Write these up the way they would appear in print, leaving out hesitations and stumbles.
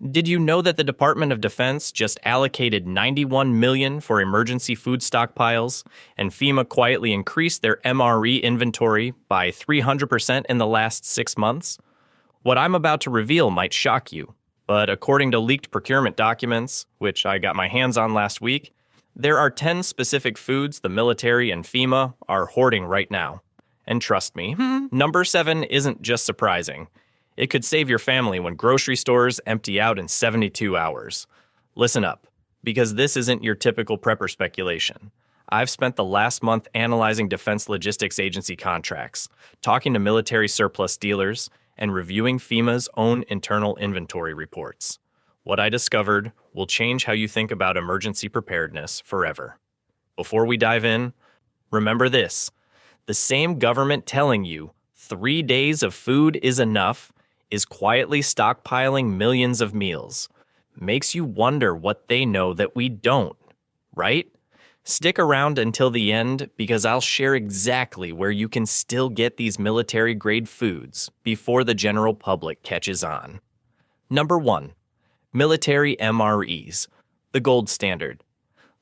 Did you know that the Department of Defense just allocated $91 million for emergency food stockpiles, and FEMA quietly increased their MRE inventory by 300% in the last 6 months? What I'm about to reveal might shock you, but according to leaked procurement documents, which I got my hands on last week, there are 10 specific foods the military and FEMA are hoarding right now. And trust me, number 7 isn't just surprising. It could save your family when grocery stores empty out in 72 hours. Listen up, because this isn't your typical prepper speculation. I've spent the last month analyzing Defense Logistics Agency contracts, talking to military surplus dealers, and reviewing FEMA's own internal inventory reports. What I discovered will change how you think about emergency preparedness forever. Before we dive in, remember this: the same government telling you 3 days of food is enough is quietly stockpiling millions of meals. Makes you wonder what they know that we don't, right? Stick around until the end because I'll share exactly where you can still get these military-grade foods before the general public catches on. Number 1. Military MREs, the gold standard.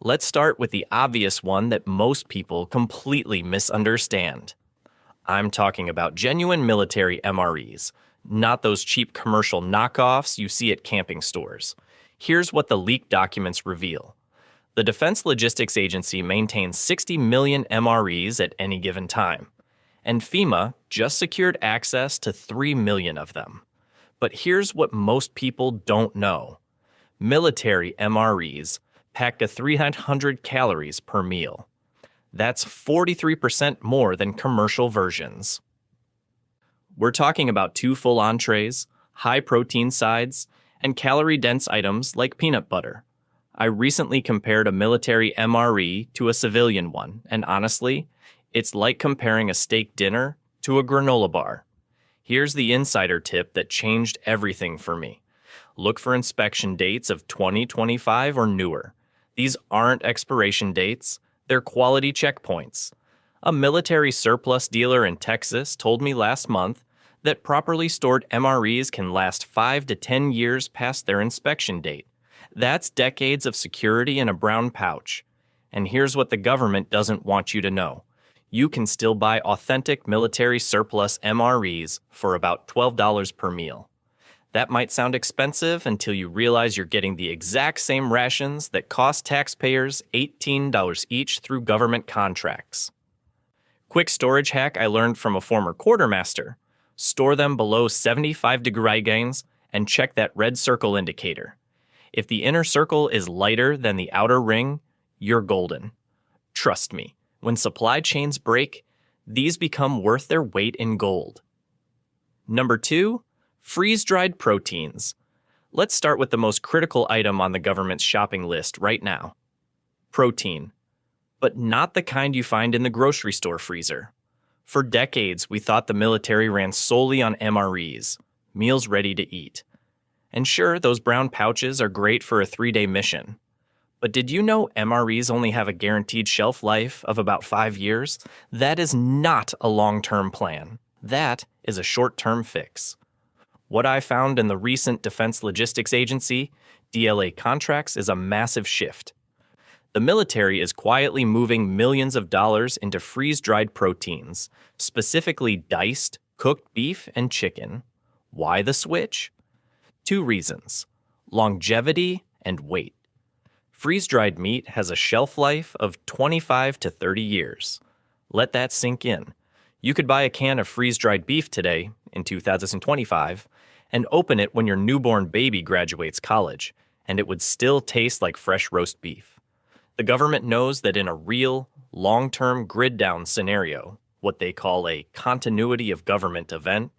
Let's start with the obvious one that most people completely misunderstand. I'm talking about genuine military MREs, not those cheap commercial knockoffs you see at camping stores. Here's what the leaked documents reveal. The Defense Logistics Agency maintains 60 million MREs at any given time, and FEMA just secured access to 3 million of them. But here's what most people don't know. Military MREs pack to 300 calories per meal. That's 43% more than commercial versions. We're talking about 2 full entrees, high-protein sides, and calorie-dense items like peanut butter. I recently compared a military MRE to a civilian one, and honestly, it's like comparing a steak dinner to a granola bar. Here's the insider tip that changed everything for me. Look for inspection dates of 2025 or newer. These aren't expiration dates, they're quality checkpoints. A military surplus dealer in Texas told me last month that properly stored MREs can last 5 to 10 years past their inspection date. That's decades of security in a brown pouch. And here's what the government doesn't want you to know. You can still buy authentic military surplus MREs for about $12 per meal. That might sound expensive until you realize you're getting the exact same rations that cost taxpayers $18 each through government contracts. Quick storage hack I learned from a former quartermaster. Store them below 75 degrees and check that red circle indicator. If the inner circle is lighter than the outer ring, you're golden. Trust me, when supply chains break, these become worth their weight in gold. Number 2, freeze-dried proteins. Let's start with the most critical item on the government's shopping list right now. Protein. But not the kind you find in the grocery store freezer. For decades, we thought the military ran solely on MREs, meals ready to eat. And sure, those brown pouches are great for a 3-day mission. But did you know MREs only have a guaranteed shelf life of about 5 years? That is not a long-term plan. That is a short-term fix. What I found in the recent Defense Logistics Agency, DLA contracts is a massive shift. The military is quietly moving millions of dollars into freeze-dried proteins, specifically diced, cooked beef and chicken. Why the switch? 2 reasons: longevity and weight. Freeze-dried meat has a shelf life of 25 to 30 years. Let that sink in. You could buy a can of freeze-dried beef today, in 2025, and open it when your newborn baby graduates college, and it would still taste like fresh roast beef. The government knows that in a real, long-term grid-down scenario, what they call a continuity of government event,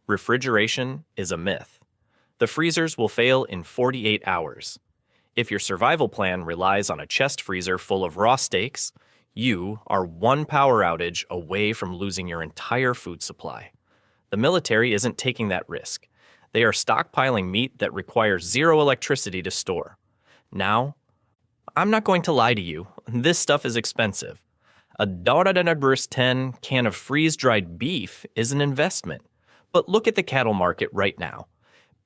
refrigeration is a myth. The freezers will fail in 48 hours. If your survival plan relies on a chest freezer full of raw steaks, you are one power outage away from losing your entire food supply. The military isn't taking that risk. They are stockpiling meat that requires zero electricity to store. Now, I'm not going to lie to you, this stuff is expensive. A $10 can of freeze-dried beef is an investment. But look at the cattle market right now.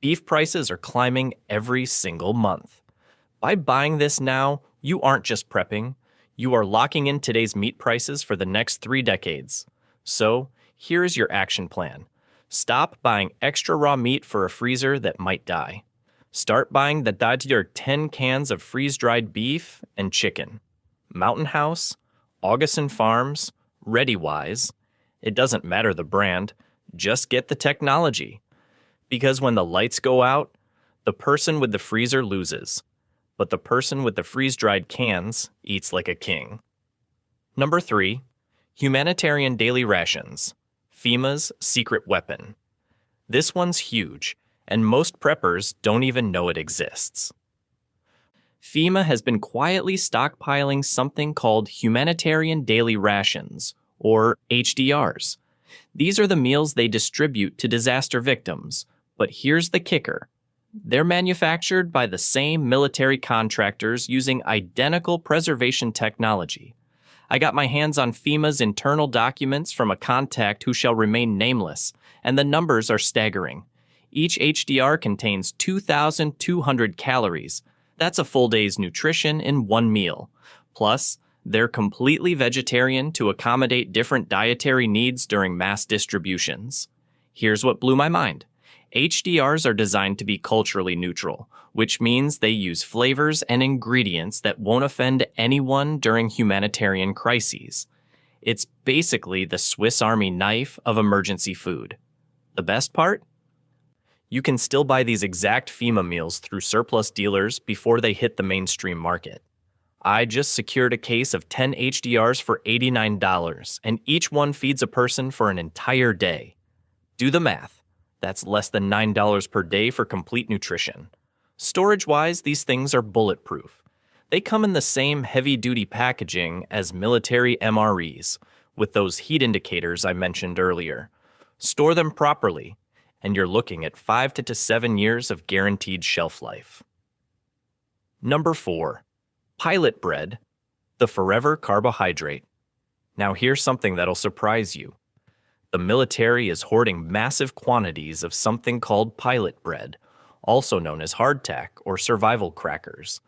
Beef prices are climbing every single month. By buying this now, you aren't just prepping, you are locking in today's meat prices for the next 3 decades. So, here is your action plan. Stop buying extra raw meat for a freezer that might die. Start buying the Dadier 10 cans of freeze-dried beef and chicken. Mountain House, Augustin Farms, ReadyWise. It doesn't matter the brand, just get the technology. Because when the lights go out, the person with the freezer loses, but the person with the freeze-dried cans eats like a king. Number 3, Humanitarian Daily Rations, FEMA's secret weapon. This one's huge, and most preppers don't even know it exists. FEMA has been quietly stockpiling something called Humanitarian Daily Rations, or HDRs. These are the meals they distribute to disaster victims, but here's the kicker. They're manufactured by the same military contractors using identical preservation technology. I got my hands on FEMA's internal documents from a contact who shall remain nameless, and the numbers are staggering. Each HDR contains 2,200 calories. That's a full day's nutrition in one meal. Plus, they're completely vegetarian to accommodate different dietary needs during mass distributions. Here's what blew my mind. HDRs are designed to be culturally neutral, which means they use flavors and ingredients that won't offend anyone during humanitarian crises. It's basically the Swiss Army knife of emergency food. The best part? You can still buy these exact FEMA meals through surplus dealers before they hit the mainstream market. I just secured a case of 10 HDRs for $89, and each one feeds a person for an entire day. Do the math. That's less than $9 per day for complete nutrition. Storage-wise, these things are bulletproof. They come in the same heavy-duty packaging as military MREs, with those heat indicators I mentioned earlier. Store them properly, and you're looking at 5 to 7 years of guaranteed shelf life. Number 4. Pilot bread, the forever carbohydrate. Now here's something that'll surprise you. The military is hoarding massive quantities of something called pilot bread, also known as hardtack or survival crackers.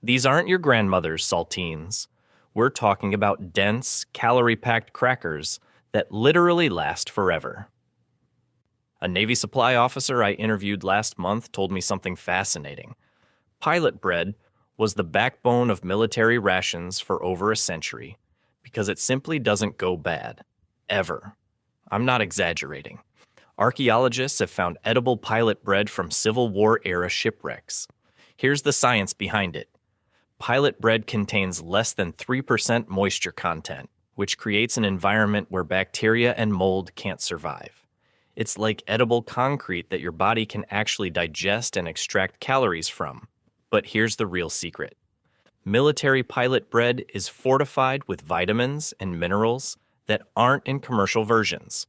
These aren't your grandmother's saltines. We're talking about dense, calorie-packed crackers that literally last forever. A Navy supply officer I interviewed last month told me something fascinating. Pilot bread was the backbone of military rations for over a century because it simply doesn't go bad. Ever. I'm not exaggerating. Archaeologists have found edible pilot bread from Civil War-era shipwrecks. Here's the science behind it. Pilot bread contains less than 3% moisture content, which creates an environment where bacteria and mold can't survive. It's like edible concrete that your body can actually digest and extract calories from. But here's the real secret. Military pilot bread is fortified with vitamins and minerals that aren't in commercial versions.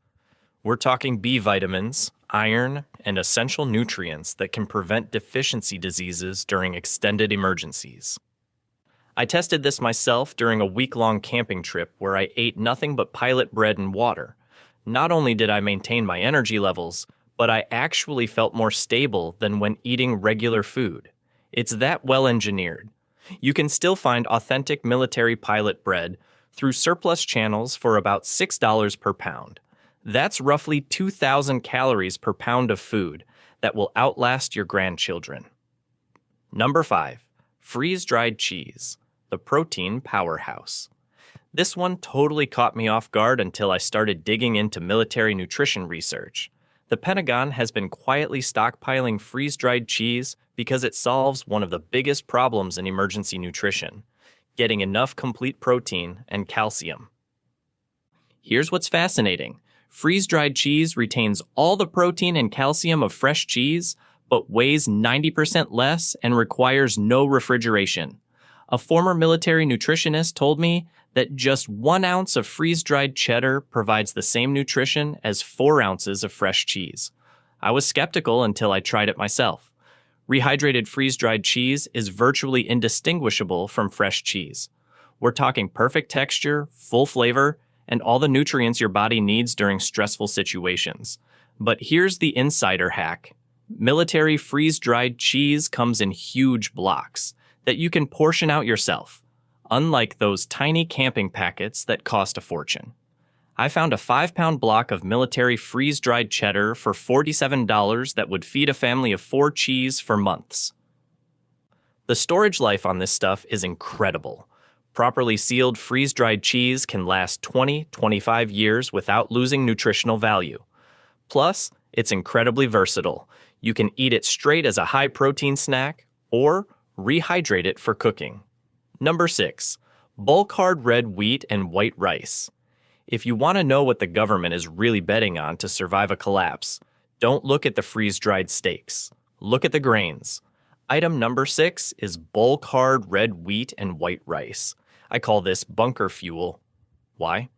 We're talking B vitamins, iron, and essential nutrients that can prevent deficiency diseases during extended emergencies. I tested this myself during a week-long camping trip where I ate nothing but pilot bread and water. Not only did I maintain my energy levels, but I actually felt more stable than when eating regular food. It's that well-engineered. You can still find authentic military pilot bread through surplus channels for about $6 per pound. That's roughly 2,000 calories per pound of food that will outlast your grandchildren. Number 5. Freeze-dried cheese, the protein powerhouse. This one totally caught me off guard until I started digging into military nutrition research. The Pentagon has been quietly stockpiling freeze-dried cheese because it solves one of the biggest problems in emergency nutrition: getting enough complete protein and calcium. Here's what's fascinating. Freeze-dried cheese retains all the protein and calcium of fresh cheese, but weighs 90% less and requires no refrigeration. A former military nutritionist told me that just 1 ounce of freeze-dried cheddar provides the same nutrition as 4 ounces of fresh cheese. I was skeptical until I tried it myself. Rehydrated freeze-dried cheese is virtually indistinguishable from fresh cheese. We're talking perfect texture, full flavor, and all the nutrients your body needs during stressful situations. But here's the insider hack. military freeze-dried cheese comes in huge blocks that you can portion out yourself, unlike those tiny camping packets that cost a fortune. I found a 5-pound block of military freeze-dried cheddar for $47 that would feed a family of 4 cheese for months. The storage life on this stuff is incredible. Properly sealed freeze-dried cheese can last 20-25 years without losing nutritional value. Plus, it's incredibly versatile. You can eat it straight as a high-protein snack or rehydrate it for cooking. Number 6. Bulk hard red wheat and white rice. If you want to know what the government is really betting on to survive a collapse, don't look at the freeze-dried steaks. Look at the grains. Item number 6 is bulk hard red wheat and white rice. I call this bunker fuel. Why?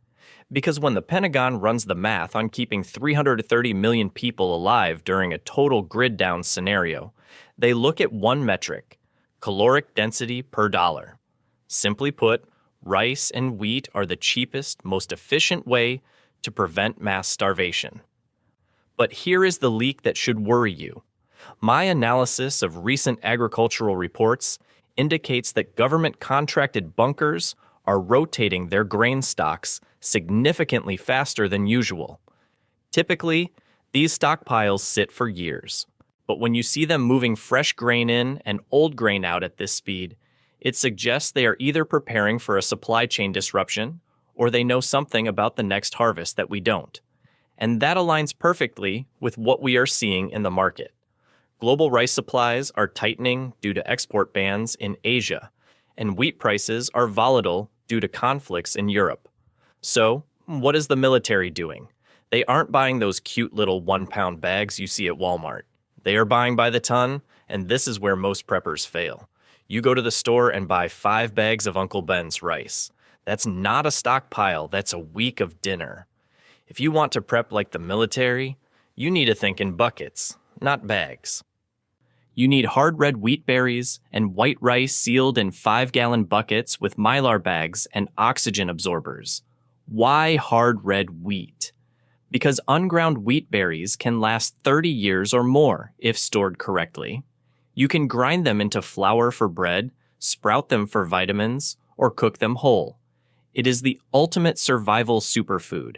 Because when the Pentagon runs the math on keeping 330 million people alive during a total grid down scenario, they look at one metric: caloric density per dollar. Simply put, rice and wheat are the cheapest, most efficient way to prevent mass starvation. But here is the leak that should worry you. My analysis of recent agricultural reports indicates that government-contracted bunkers are rotating their grain stocks significantly faster than usual. Typically, these stockpiles sit for years. But when you see them moving fresh grain in and old grain out at this speed, it suggests they are either preparing for a supply chain disruption or they know something about the next harvest that we don't. And that aligns perfectly with what we are seeing in the market. Global rice supplies are tightening due to export bans in Asia, and wheat prices are volatile due to conflicts in Europe. So, what is the military doing? They aren't buying those cute little 1-pound bags you see at Walmart. They are buying by the ton, and this is where most preppers fail. You go to the store and buy 5 bags of Uncle Ben's rice. That's not a stockpile, that's a week of dinner. If you want to prep like the military, you need to think in buckets, not bags. You need hard red wheat berries and white rice sealed in 5-gallon buckets with mylar bags and oxygen absorbers. Why hard red wheat? Because unground wheat berries can last 30 years or more if stored correctly. You can grind them into flour for bread, sprout them for vitamins, or cook them whole. It is the ultimate survival superfood.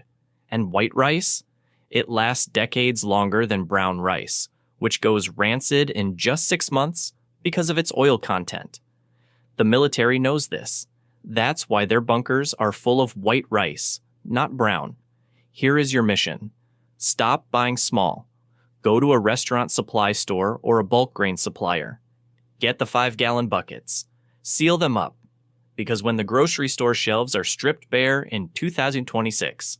And white rice? It lasts decades longer than brown rice, which goes rancid in just 6 months because of its oil content. The military knows this. That's why their bunkers are full of white rice, not brown. Here is your mission. Stop buying small. Go to a restaurant supply store or a bulk grain supplier. Get the 5-gallon buckets. Seal them up. Because when the grocery store shelves are stripped bare in 2026,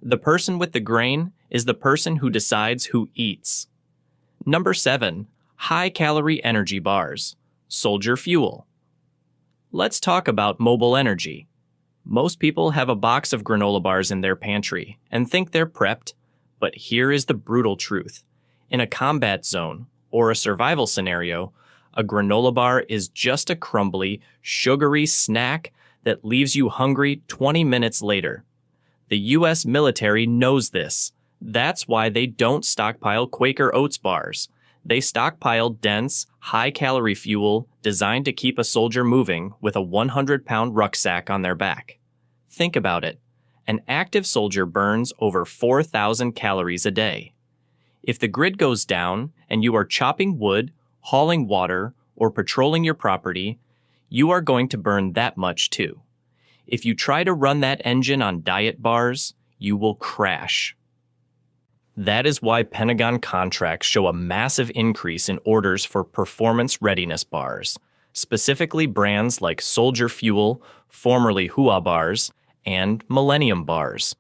the person with the grain is the person who decides who eats. Number 7, high-calorie energy bars, soldier fuel. Let's talk about mobile energy. Most people have a box of granola bars in their pantry and think they're prepped, but here is the brutal truth. In a combat zone or a survival scenario, a granola bar is just a crumbly, sugary snack that leaves you hungry 20 minutes later. The U.S. military knows this. That's why they don't stockpile Quaker Oats bars. They stockpile dense, high-calorie fuel designed to keep a soldier moving with a 100-pound rucksack on their back. Think about it. An active soldier burns over 4,000 calories a day. If the grid goes down and you are chopping wood, hauling water, or patrolling your property, you are going to burn that much too. If you try to run that engine on diet bars, you will crash. That is why Pentagon contracts show a massive increase in orders for performance readiness bars, specifically brands like Soldier Fuel, formerly Hua bars, and Millennium bars.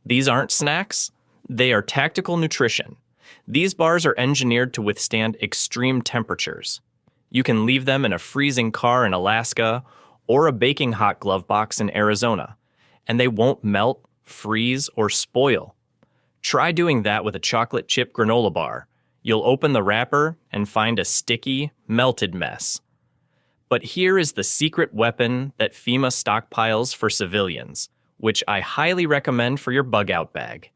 These aren't snacks, they are tactical nutrition. These bars are engineered to withstand extreme temperatures. You can leave them in a freezing car in Alaska or a baking hot glove box in Arizona, and they won't melt, freeze, or spoil. Try doing that with a chocolate chip granola bar. You'll open the wrapper and find a sticky, melted mess. But here is the secret weapon that FEMA stockpiles for civilians, which I highly recommend for your bug-out bag.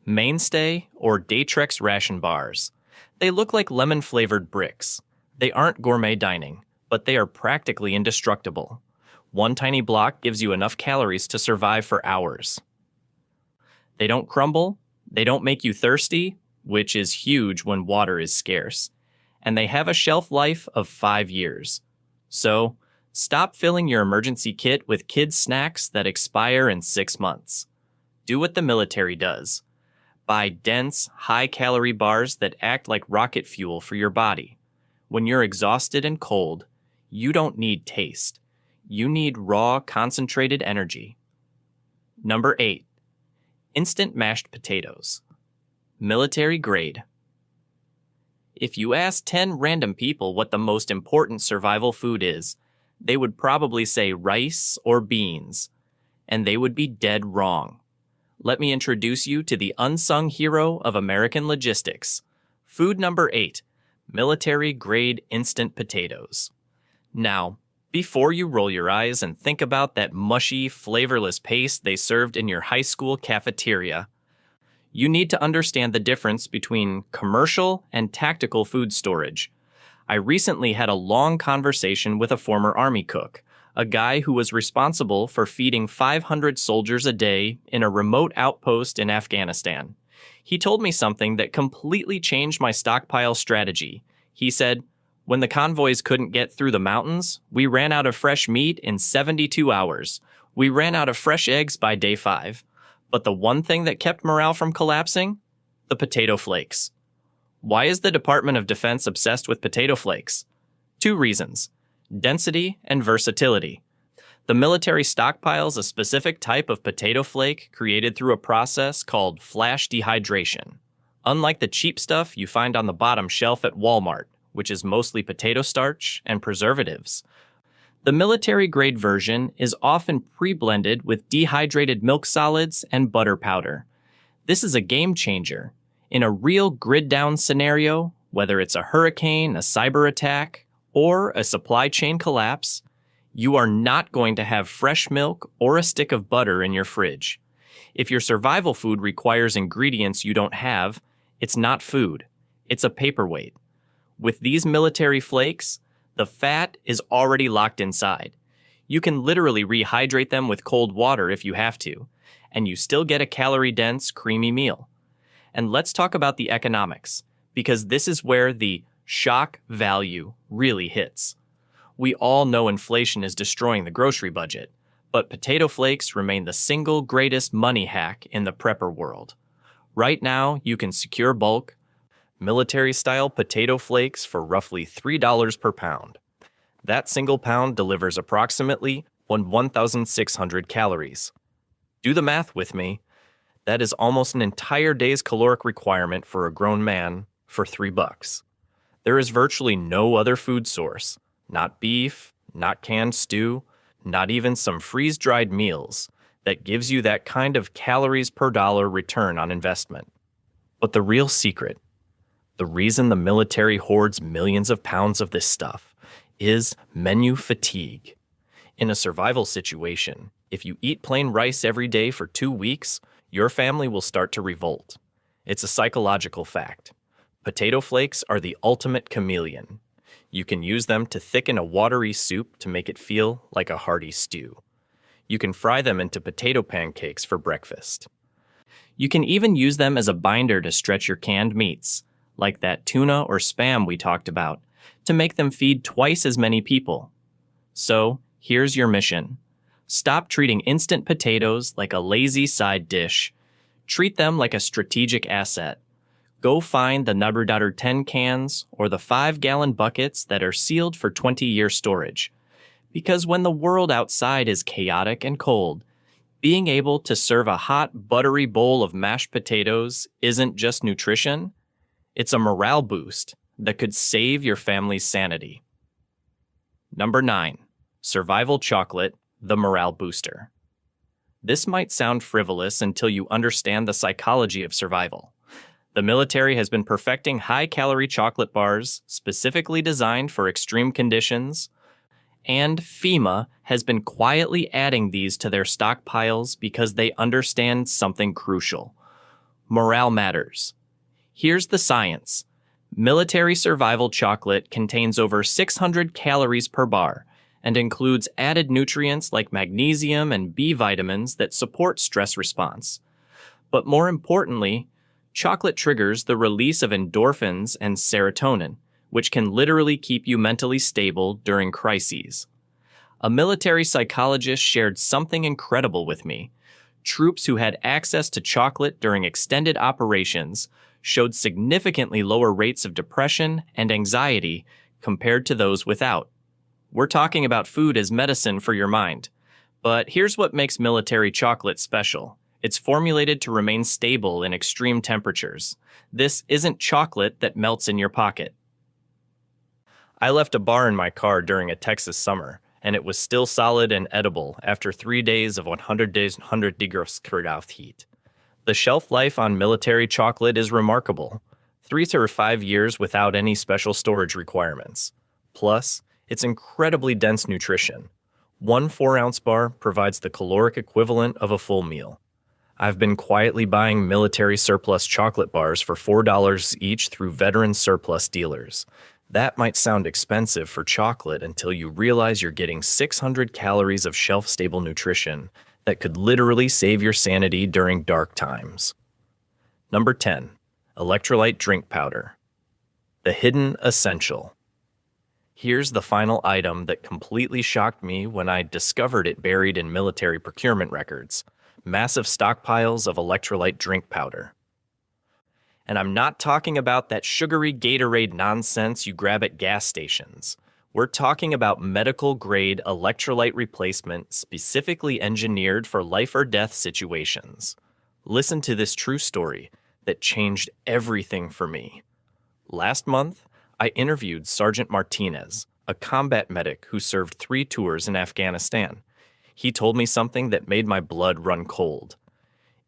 Mainstay or Daytrex ration bars. They look like lemon-flavored bricks. They aren't gourmet dining, but they are practically indestructible. One tiny block gives you enough calories to survive for hours. They don't crumble, they don't make you thirsty, which is huge when water is scarce, and they have a shelf life of 5 years. So, stop filling your emergency kit with kids' snacks that expire in 6 months. Do what the military does. Buy dense, high-calorie bars that act like rocket fuel for your body. When you're exhausted and cold, you don't need taste. You need raw, concentrated energy. Number 8. Instant mashed potatoes. Military grade. If you ask 10 random people what the most important survival food is, they would probably say rice or beans, and they would be dead wrong. Let me introduce you to the unsung hero of American logistics. Food number 8, military grade instant potatoes. Now, before you roll your eyes and think about that mushy, flavorless paste they served in your high school cafeteria, you need to understand the difference between commercial and tactical food storage. I recently had a long conversation with a former Army cook, a guy who was responsible for feeding 500 soldiers a day in a remote outpost in Afghanistan. He told me something that completely changed my stockpile strategy. He said, "When the convoys couldn't get through the mountains, we ran out of fresh meat in 72 hours. We ran out of fresh eggs by day 5. But the one thing that kept morale from collapsing? The potato flakes." Why is the Department of Defense obsessed with potato flakes? 2 reasons: density and versatility. The military stockpiles a specific type of potato flake created through a process called flash dehydration. Unlike the cheap stuff you find on the bottom shelf at Walmart, which is mostly potato starch and preservatives, the military-grade version is often pre-blended with dehydrated milk solids and butter powder. This is a game changer. In a real grid-down scenario, whether it's a hurricane, a cyber attack, or a supply chain collapse, you are not going to have fresh milk or a stick of butter in your fridge. If your survival food requires ingredients you don't have, it's not food. It's a paperweight. With these military flakes, the fat is already locked inside. You can literally rehydrate them with cold water if you have to, and you still get a calorie-dense, creamy meal. And let's talk about the economics, because this is where the shock value really hits. We all know inflation is destroying the grocery budget, but potato flakes remain the single greatest money hack in the prepper world. Right now, you can secure bulk, military-style potato flakes for roughly $3 per pound. That single pound delivers approximately 1,600 calories. Do the math with me. That is almost an entire day's caloric requirement for a grown man for $3. There is virtually no other food source, not beef, not canned stew, not even some freeze-dried meals, that gives you that kind of calories per dollar return on investment. But the real secret, the reason the military hoards millions of pounds of this stuff, is menu fatigue. In a survival situation, if you eat plain rice every day for 2 weeks, your family will start to revolt. It's a psychological fact. Potato flakes are the ultimate chameleon. You can use them to thicken a watery soup to make it feel like a hearty stew. You can fry them into potato pancakes for breakfast. You can even use them as a binder to stretch your canned meats, like that tuna or Spam we talked about, to make them feed twice as many people. So, here's your mission. Stop treating instant potatoes like a lazy side dish. Treat them like a strategic asset. Go find the Nubber 10 cans or the 5-gallon buckets that are sealed for 20-year storage. Because when the world outside is chaotic and cold, being able to serve a hot, buttery bowl of mashed potatoes isn't just nutrition, it's a morale boost that could save your family's sanity. Number 9. Survival chocolate, the morale booster. This might sound frivolous until you understand the psychology of survival. The military has been perfecting high-calorie chocolate bars specifically designed for extreme conditions, and FEMA has been quietly adding these to their stockpiles because they understand something crucial. Morale matters. Here's the science. Military survival chocolate contains over 600 calories per bar and includes added nutrients like magnesium and B vitamins that support stress response. But more importantly, chocolate triggers the release of endorphins and serotonin, which can literally keep you mentally stable during crises. A military psychologist shared something incredible with me. Troops who had access to chocolate during extended operations showed significantly lower rates of depression and anxiety compared to those without. We're talking about food as medicine for your mind. But here's what makes military chocolate special. It's formulated to remain stable in extreme temperatures. This isn't chocolate that melts in your pocket. I left a bar in my car during a Texas summer, and it was still solid and edible after 3 days of 100 degrees heat. The shelf life on military chocolate is remarkable, 3 to 5 years without any special storage requirements. Plus, it's incredibly dense nutrition. One 4-ounce bar provides the caloric equivalent of a full meal. I've been quietly buying military surplus chocolate bars for $4 each through veteran surplus dealers. That might sound expensive for chocolate until you realize you're getting 600 calories of shelf-stable nutrition that could literally save your sanity during dark times. Number 10. Electrolyte drink powder. The hidden essential. Here's the final item that completely shocked me when I discovered it buried in military procurement records: massive stockpiles of electrolyte drink powder. And I'm not talking about that sugary Gatorade nonsense you grab at gas stations. We're talking about medical-grade electrolyte replacement specifically engineered for life-or-death situations. Listen to this true story that changed everything for me. Last month, I interviewed Sergeant Martinez, a combat medic who served 3 tours in Afghanistan. He told me something that made my blood run cold.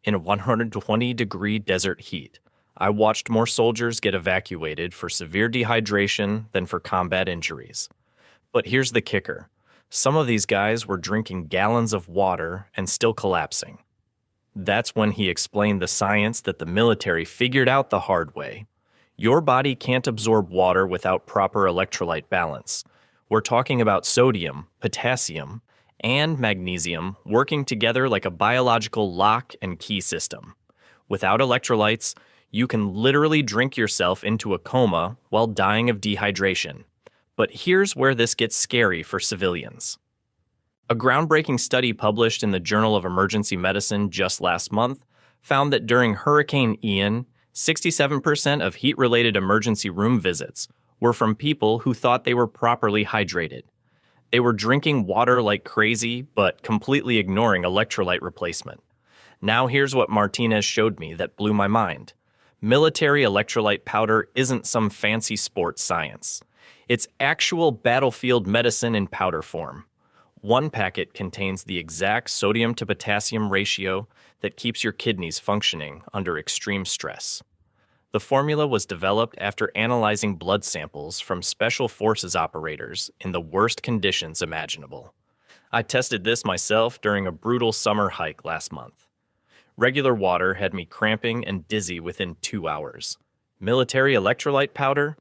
In a 120-degree desert heat, I watched more soldiers get evacuated for severe dehydration than for combat injuries. But here's the kicker. Some of these guys were drinking gallons of water and still collapsing. That's when he explained the science that the military figured out the hard way. Your body can't absorb water without proper electrolyte balance. We're talking about sodium, potassium, and magnesium working together like a biological lock and key system. Without electrolytes, you can literally drink yourself into a coma while dying of dehydration. But here's where this gets scary for civilians. A groundbreaking study published in the Journal of Emergency Medicine just last month found that during Hurricane Ian, 67% of heat-related emergency room visits were from people who thought they were properly hydrated. They were drinking water like crazy, but completely ignoring electrolyte replacement. Now here's what Martinez showed me that blew my mind. Military electrolyte powder isn't some fancy sports science. It's actual battlefield medicine in powder form. One packet contains the exact sodium to potassium ratio that keeps your kidneys functioning under extreme stress. The formula was developed after analyzing blood samples from special forces operators in the worst conditions imaginable. I tested this myself during a brutal summer hike last month. Regular water had me cramping and dizzy within 2 hours. Military electrolyte powder?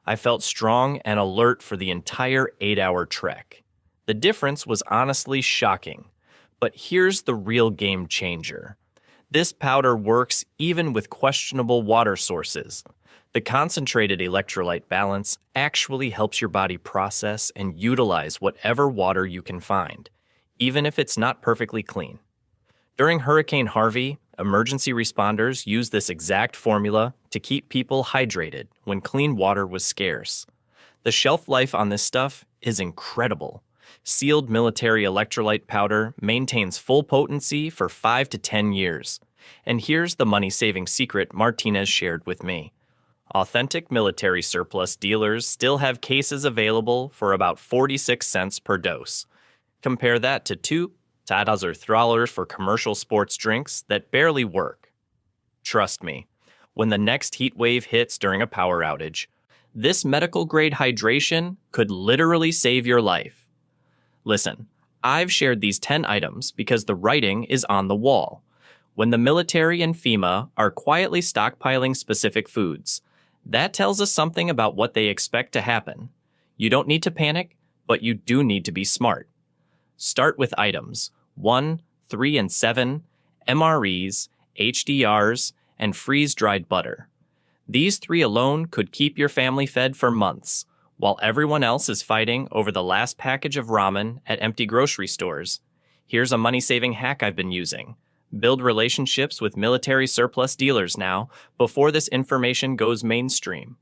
I felt strong and alert for the entire 8-hour trek. The difference was honestly shocking. But here's the real game changer. This powder works even with questionable water sources. The concentrated electrolyte balance actually helps your body process and utilize whatever water you can find, even if it's not perfectly clean. During Hurricane Harvey, emergency responders used this exact formula to keep people hydrated when clean water was scarce. The shelf life on this stuff is incredible. Sealed military electrolyte powder maintains full potency for 5 to 10 years. And here's the money-saving secret Martinez shared with me. Authentic military surplus dealers still have cases available for about 46 cents per dose. Compare that to $2 or $3 for commercial sports drinks that barely work. Trust me, when the next heat wave hits during a power outage, this medical-grade hydration could literally save your life. Listen, I've shared these 10 items because the writing is on the wall. When the military and FEMA are quietly stockpiling specific foods, That tells us something about what they expect to happen. You don't need to panic, but you do need to be smart. Start with items 1, 3, and 7, MREs, HDRs, and freeze-dried butter. These 3 alone could keep your family fed for months, while everyone else is fighting over the last package of ramen at empty grocery stores. Here's a money-saving hack I've been using. Build relationships with military surplus dealers now before this information goes mainstream.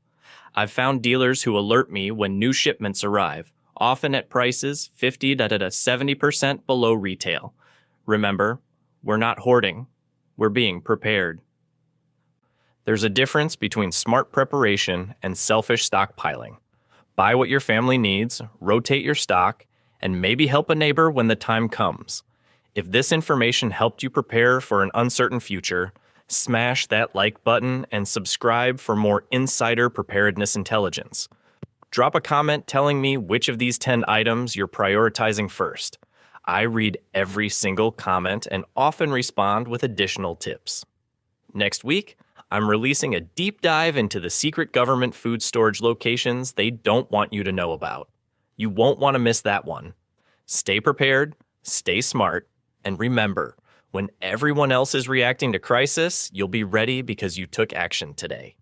I've found dealers who alert me when new shipments arrive, often at prices 50 to 70% below retail. Remember, we're not hoarding, we're being prepared. There's a difference between smart preparation and selfish stockpiling. Buy what your family needs, rotate your stock, and maybe help a neighbor when the time comes. If this information helped you prepare for an uncertain future, smash that like button and subscribe for more insider preparedness intelligence. Drop a comment telling me which of these 10 items you're prioritizing first. I read every single comment and often respond with additional tips. Next week, I'm releasing a deep dive into the secret government food storage locations they don't want you to know about. You won't want to miss that one. Stay prepared, stay smart, and remember, when everyone else is reacting to crisis, you'll be ready because you took action today.